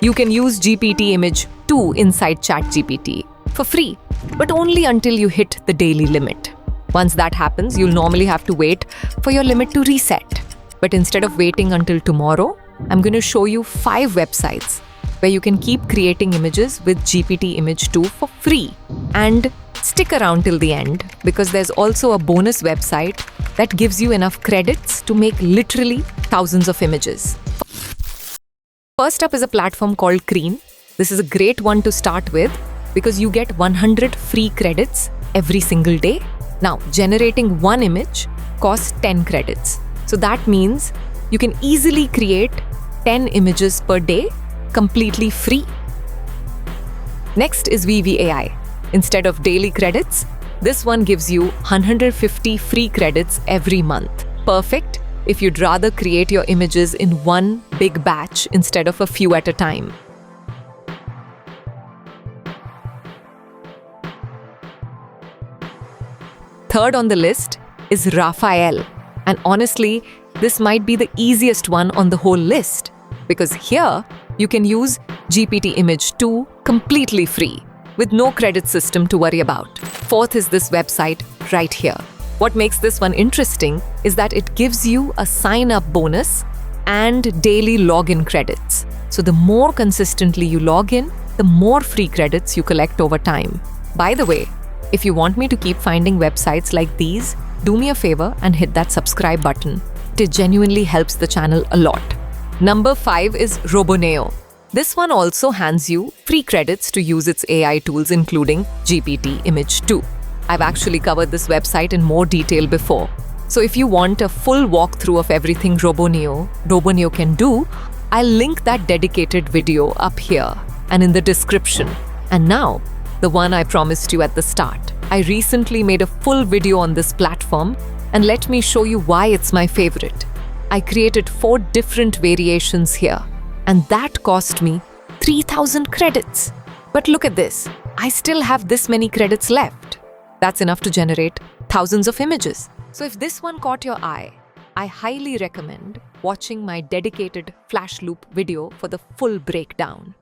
You can use GPT Image 2 inside ChatGPT for free, but only until you hit the daily limit. Once that happens, you'll normally have to wait for your limit to reset. But instead of waiting until tomorrow, I'm going to show you 5 websites where you can keep creating images with GPT Image 2 for free. And stick around till the end, because there's also a bonus website that gives you enough credits to make literally thousands of images. First up is a platform called Geek. This is a great one to start with because you get 100 free credits every single day. Now, generating one image costs 10 credits. So that means you can easily create 10 images per day completely free. Next is VVAI. Instead of daily credits, this one gives you 150 free credits every month. Perfect if you'd rather create your images in one big batch instead of a few at a time. Third on the list is Raphael. And honestly, this might be the easiest one on the whole list, because here you can use GPT Image 2 completely free with no credit system to worry about. Fourth is this website right here. What makes this one interesting is that it gives you a sign-up bonus and daily login credits. So the more consistently you log in, the more free credits you collect over time. By the way, if you want me to keep finding websites like these, do me a favor and hit that subscribe button. It genuinely helps the channel a lot. Number 5 is Roboneo. This one also hands you free credits to use its AI tools, including GPT Image 2. I've actually covered this website in more detail before. So if you want a full walkthrough of everything Roboneo can do, I'll link that dedicated video up here and in the description. And now, the one I promised you at the start. I recently made a full video on this platform, and let me show you why it's my favorite. I created 4 different variations here, and that cost me 3,000 credits. But look at this, I still have this many credits left. That's enough to generate thousands of images. So if this one caught your eye, I highly recommend watching my dedicated flash loop video for the full breakdown.